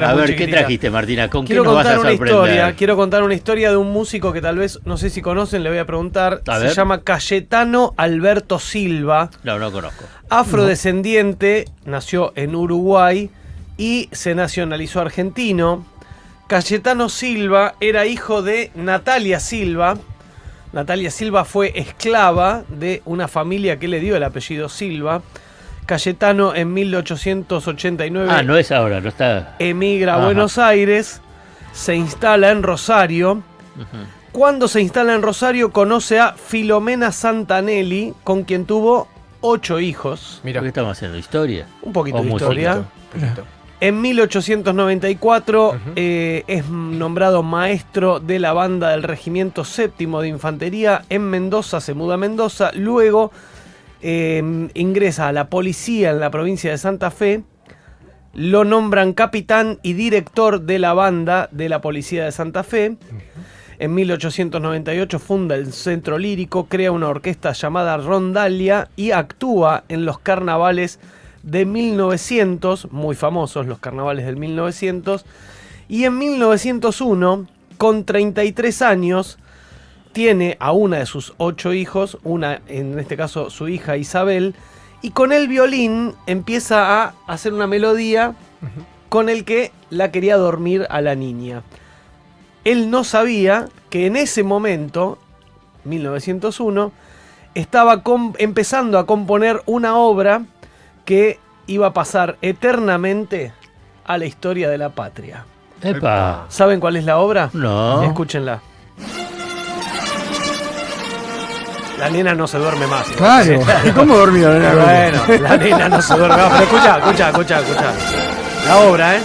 A ver, ¿qué trajiste, Martina? ¿Con qué Quiero nos vas a contar una sorprender? historia. Quiero contar una historia de un músico que tal vez, no sé si conocen, le voy a preguntar. A Se ver. llama Cayetano Alberto Silva. No conozco. Afrodescendiente, nació en Uruguay y se nacionalizó argentino. Cayetano Silva era hijo de Natalia Silva. Natalia Silva fue esclava de una familia que le dio el apellido Silva. Cayetano en 1889 Ah, no es ahora, no está. emigra a Ajá. Buenos Aires, se instala en Rosario. Ujú. Cuando se instala en Rosario conoce a Filomena Santanelli, con quien tuvo 8 hijos. ¿Por qué estamos haciendo? ¿Historia? Un poquito O de música. historia. Poquito. En 1894 es nombrado maestro de la banda del Regimiento Séptimo de Infantería en Mendoza, se muda a Mendoza, luego ingresa a la policía en la provincia de Santa Fe, lo nombran capitán y director de la banda de la policía de Santa Fe. En 1898 funda el Centro Lírico, crea una orquesta llamada Rondalia y actúa en los carnavales de 1900, muy famosos los carnavales del 1900, y en 1901, con 33 años, tiene a una de sus 8 hijos, una en este caso su hija Isabel, y con el violín empieza a hacer una melodía con el que la quería dormir a la niña. Él no sabía que en ese momento, 1901, estaba empezando a componer una obra que iba a pasar eternamente a la historia de la patria. ¡Epa! ¿Saben cuál es la obra? No. Escúchenla. La nena no se duerme más. Claro. ¿Y cómo dormía la nena? Bueno, la nena no se duerme más. Pero escucha. La obra, ¿eh?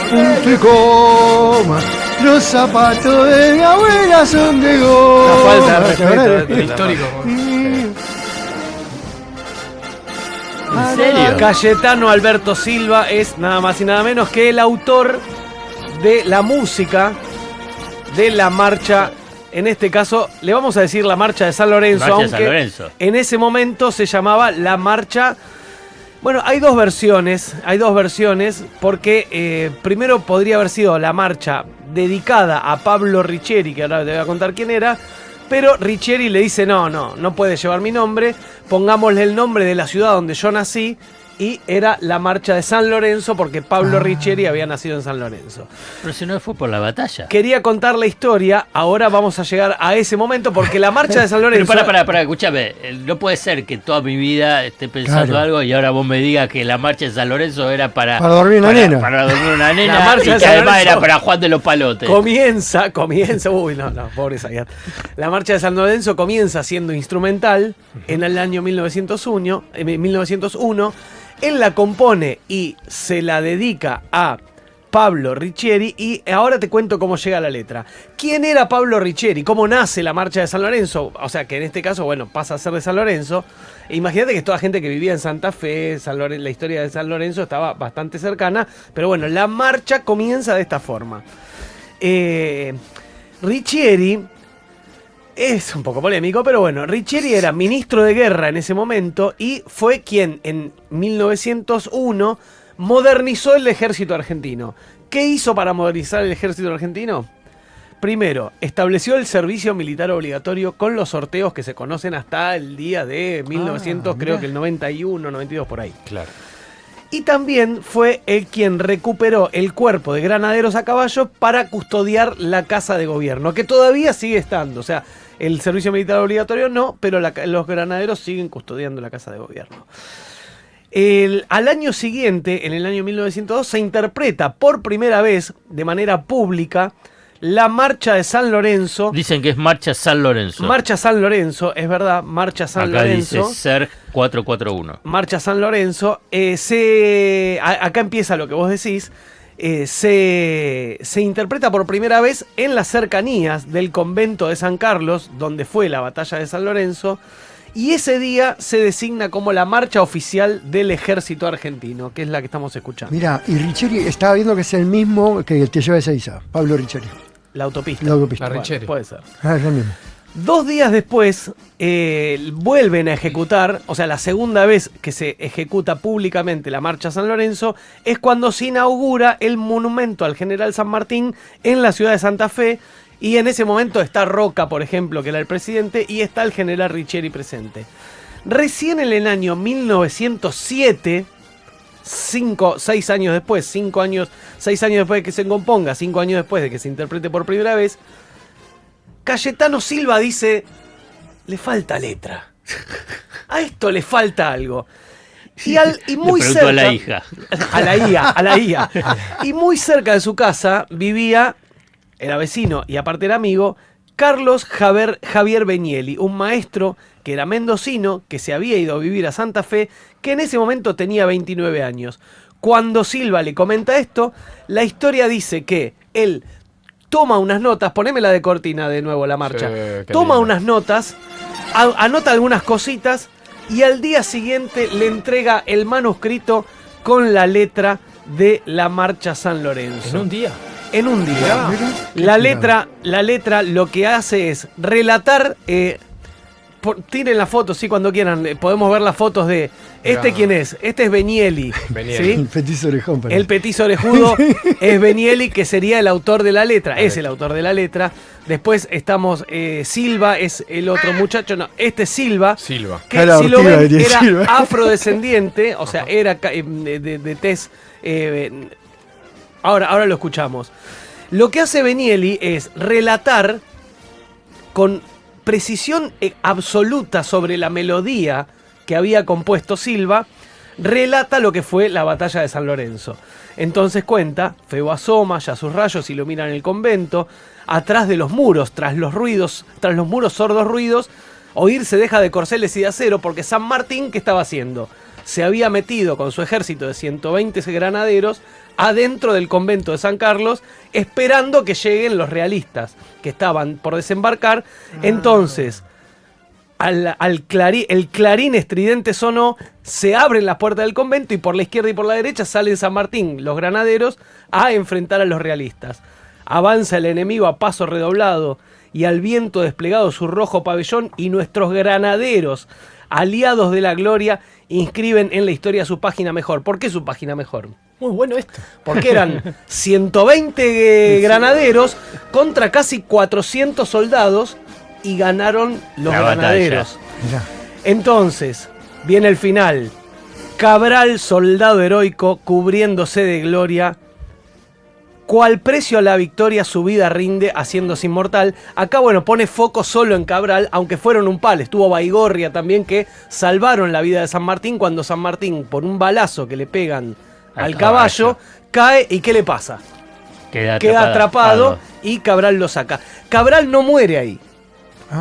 Punto y coma. Los zapatos de mi abuela son de goma. Una falta de ¿Te acordás? respeto. El histórico. ¿En serio? Cayetano Alberto Silva es nada más y nada menos que el autor de la música de la marcha. En este caso, le vamos a decir la marcha de San Lorenzo, Marcha de aunque San Lorenzo. en ese momento se llamaba la marcha. Bueno, hay dos versiones, porque primero podría haber sido la marcha dedicada a Pablo Riccieri, que ahora te voy a contar quién era, pero Riccieri le dice, no puede llevar mi nombre, pongámosle el nombre de la ciudad donde yo nací, y era la marcha de San Lorenzo, porque Pablo Riccieri había nacido en San Lorenzo. Pero si no fue por la batalla. Quería contar la historia, ahora vamos a llegar a ese momento, porque la marcha de San Pero Lorenzo... pará, escúchame. No puede ser que toda mi vida esté pensando Claro. algo y ahora vos me digas que la marcha de San Lorenzo era para dormir una nena. Para dormir una nena. La marcha y de que San además Lorenzo era para Juan de los Palotes. Comienza, uy, no, pobre Zayat. La marcha de San Lorenzo comienza siendo instrumental en el año 1901. Él la compone y se la dedica a Pablo Riccieri, y ahora te cuento cómo llega la letra. ¿Quién era Pablo Riccieri? ¿Cómo nace la marcha de San Lorenzo? O sea, que en este caso, bueno, pasa a ser de San Lorenzo. Imagínate que es toda gente que vivía en Santa Fe, la historia de San Lorenzo estaba bastante cercana, pero bueno, la marcha comienza de esta forma. Riccieri es un poco polémico, pero bueno, Riccieri era ministro de guerra en ese momento y fue quien en 1901 modernizó el ejército argentino. ¿Qué hizo para modernizar el ejército argentino? Primero, estableció el servicio militar obligatorio con los sorteos que se conocen hasta el día de 1900, creo que el 91, 92, por ahí. Claro. Y también fue el quien recuperó el cuerpo de granaderos a caballo para custodiar la casa de gobierno, que todavía sigue estando. O sea, el servicio militar obligatorio no, pero los granaderos siguen custodiando la casa de gobierno. Al año siguiente, en el año 1902, se interpreta por primera vez de manera pública la marcha de San Lorenzo. Dicen que es Marcha San Lorenzo. Marcha San Lorenzo, es verdad, Marcha San Acá Lorenzo. dice Serg 441. Marcha San Lorenzo. Acá empieza lo que vos decís. Se interpreta por primera vez en las cercanías del convento de San Carlos, donde fue la batalla de San Lorenzo, y ese día se designa como la marcha oficial del ejército argentino, que es la que estamos escuchando. Mirá, y Riccieri estaba viendo que es el mismo que el Te lleva a Ezeiza, Pablo Riccieri. La autopista. La autopista. La Riccieri. Puede ser. Ah, es el mismo. 2 días después vuelven a ejecutar, o sea, la segunda vez que se ejecuta públicamente la Marcha San Lorenzo es cuando se inaugura el monumento al General San Martín en la ciudad de Santa Fe, y en ese momento está Roca, por ejemplo, que era el presidente, y está el general Riccieri presente. Recién en el año 1907, 6 años después, 6 años después de que se componga, 5 años después de que se interprete por primera vez, Cayetano Silva dice, le falta letra. A esto le falta algo. Y muy le cerca... a la hija. A la IA. Y muy cerca de su casa vivía, era vecino y aparte era amigo, Carlos Javier Benielli, un maestro que era mendocino, que se había ido a vivir a Santa Fe, que en ese momento tenía 29 años. Cuando Silva le comenta esto, la historia dice que él toma unas notas, poneme la de cortina de nuevo, la marcha, toma lindo. Unas notas, anota algunas cositas y al día siguiente le entrega el manuscrito con la letra de la Marcha San Lorenzo. ¿En un día? En un día. La letra lo que hace es relatar... tiren las fotos, sí, cuando quieran. Podemos ver las fotos de... ¿Quién es? Este es Benielli. ¿sí? El petizo orejón. El petizo orejudo es Benielli, que sería el autor de la letra. Es el autor de la letra. Después estamos... Silva es el otro muchacho. No, este es Silva. Que Cara si lo Ortiga, ven, era Silva. afrodescendiente. O sea, era de tez... Ahora lo escuchamos. Lo que hace Benielli es relatar con precisión absoluta sobre la melodía que había compuesto Silva, relata lo que fue la batalla de San Lorenzo. Entonces cuenta, Febo asoma, ya sus rayos iluminan el convento, atrás de los muros, tras los muros sordos ruidos, oírse deja de corceles y de acero, porque San Martín, ¿qué estaba haciendo? Se había metido con su ejército de 120 granaderos adentro del convento de San Carlos, esperando que lleguen los realistas, que estaban por desembarcar. Entonces, el clarín estridente sonó, se abren las puertas del convento y por la izquierda y por la derecha salen San Martín, los granaderos, a enfrentar a los realistas. Avanza el enemigo a paso redoblado y al viento desplegado su rojo pabellón, y nuestros granaderos, aliados de la gloria, inscriben en la historia su página mejor. ¿Por qué su página mejor? Muy bueno esto. Porque eran 120 granaderos contra casi 400 soldados y ganaron los granaderos. Entonces, viene el final. Cabral, soldado heroico, cubriéndose de gloria, cual precio a la victoria su vida rinde, haciéndose inmortal. Acá, bueno, pone foco solo en Cabral, aunque fueron un par. Estuvo Baigorria también, que salvaron la vida de San Martín cuando San Martín, por un balazo que le pegan al caballo, cae y ¿qué le pasa? Queda atrapado y Cabral lo saca. Cabral no muere ahí.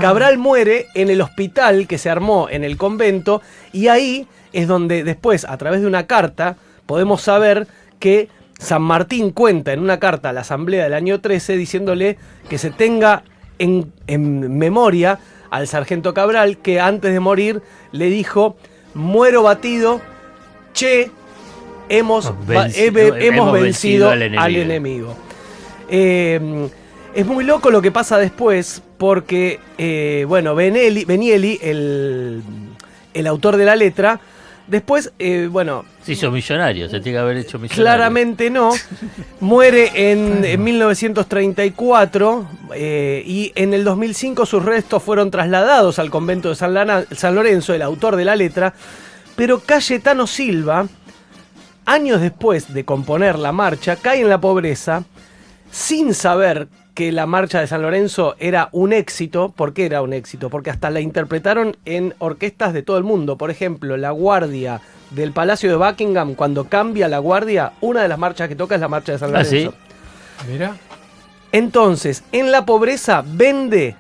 Cabral muere en el hospital que se armó en el convento, y ahí es donde después, a través de una carta, podemos saber que San Martín cuenta en una carta a la asamblea del año 13 diciéndole que se tenga en memoria al sargento Cabral, que antes de morir le dijo: muero batido, che, hemos vencido al enemigo. Es muy loco lo que pasa después, porque Benielli, el autor de la letra, después, se hizo millonario, se tiene que haber hecho millonario. Claramente no. Muere en 1934 y en el 2005 sus restos fueron trasladados al convento de San Lorenzo, el autor de la letra. Pero Cayetano Silva, años después de componer la marcha, cae en la pobreza sin saber que la marcha de San Lorenzo era un éxito. ¿Por qué era un éxito? Porque hasta la interpretaron en orquestas de todo el mundo. Por ejemplo, la guardia del Palacio de Buckingham, cuando cambia la guardia, una de las marchas que toca es la marcha de San Lorenzo. ¿Sí? Mira. Entonces, en la pobreza vende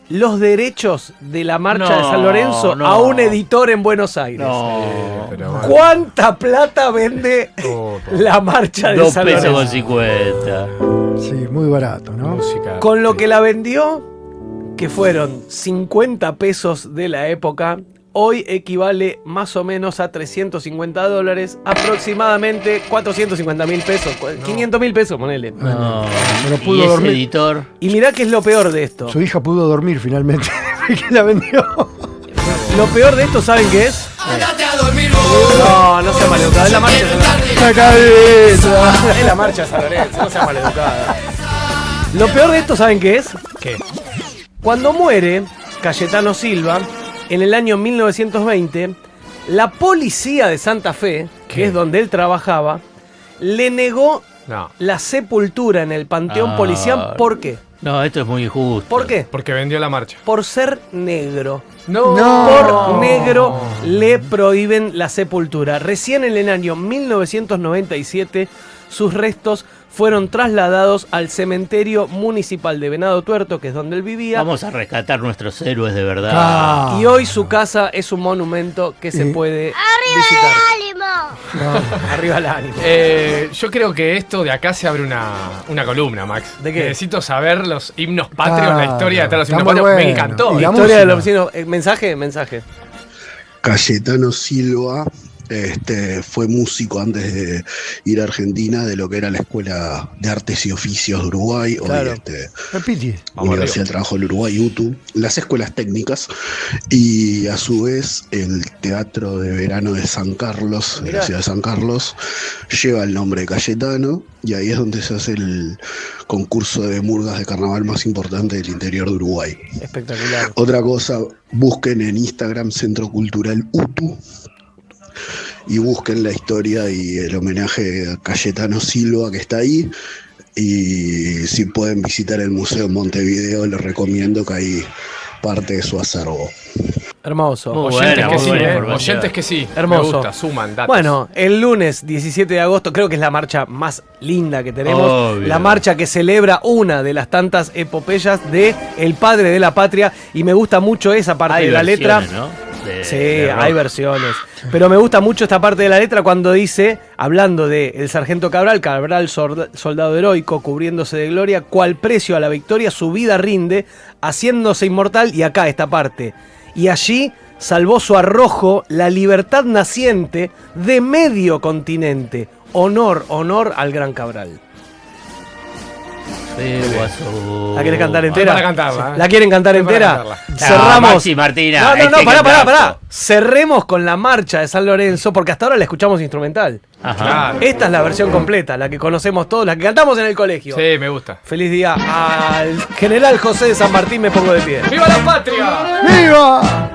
los derechos de la marcha de San Lorenzo a un editor en Buenos Aires. ¿Cuánta plata vende la marcha de San Lorenzo? 2,50 pesos. Sí, muy barato, ¿no? Música. Con lo que la vendió, que fueron 50 pesos de la época, hoy equivale más o menos a $350, aproximadamente 450.000 pesos, 500.000 pesos, ponele. No, pero y pudo ese dormir. editor. Y mirá qué es lo peor de esto. Su hija pudo dormir finalmente. Que la vendió. Lo peor de esto, ¿saben qué es? No sea maleducada, es la marcha. La cabeza. Es la marcha de San Lorenzo, no sea maleducada. Lo peor de esto, ¿saben qué es? ¿Qué? Cuando muere Cayetano Silva, en el año 1920, la policía de Santa Fe, que ¿Qué? es donde él trabajaba, le negó No. la sepultura en el panteón policial. ¿Por qué? No, esto es muy injusto. ¿Por qué? Porque vendió la marcha. Por ser negro. No. Por negro le prohíben la sepultura. Recién en el año 1997 sus restos fueron trasladados al cementerio municipal de Venado Tuerto, que es donde él vivía. Vamos a rescatar nuestros héroes de verdad. Ah. Y hoy su casa es un monumento que se puede visitar. Arriba el ánimo. Yo creo que esto de acá se abre una columna, Max. ¿De qué? Necesito saber los himnos patrios, la Claro. historia detrás de los Está himnos muy patrios. Me bueno. encantó. Y la Historia de los música. vecinos. Mensaje. Cayetano Silva fue músico antes de ir a Argentina de lo que era la Escuela de Artes y Oficios de Uruguay, Claro. hoy Repite. Vamos Universidad del Trabajo del Uruguay, UTU, las escuelas técnicas y a su vez el Teatro de Verano de San Carlos, de Mirá. la ciudad de San Carlos, lleva el nombre de Cayetano y ahí es donde se hace el concurso de murgas de carnaval más importante del interior de Uruguay. Espectacular. Otra cosa, busquen en Instagram Centro Cultural UTU y busquen la historia y el homenaje a Cayetano Silva que está ahí. Y si pueden visitar el Museo en Montevideo, les recomiendo que hay parte de su acervo. Hermoso. Muy Oyentes buena, que muy sí, buena ¿eh? información. Oyentes que sí. Hermoso. Me gusta, suman datos. Bueno, el lunes 17 de agosto creo que es la marcha más linda que tenemos. Obvio. La marcha que celebra una de las tantas epopeyas de el padre de la patria. Y me gusta mucho esa parte Hay de la letra. versiones, ¿no? Sí, de rock. hay versiones. Pero me gusta mucho esta parte de la letra cuando dice, hablando de el sargento Cabral, soldado heroico, cubriéndose de gloria, cual precio a la victoria su vida rinde, haciéndose inmortal. Y acá esta parte. Y allí salvó su arrojo la libertad naciente de medio continente. Honor, honor al gran Cabral. Sí, guaso. ¿La querés cantar entera? Para cantarla, ¿eh? ¿La quieren cantar Para entera? cantarla. Cerramos. Maxi Martina, No, este pará. cantazo. Cerremos con la marcha de San Lorenzo, porque hasta ahora la escuchamos instrumental. Ajá. Claro. Esta es la versión completa, la que conocemos todos, la que cantamos en el colegio. Sí, me gusta. Feliz día al general José de San Martín, me pongo de pie. ¡Viva la patria! ¡Viva!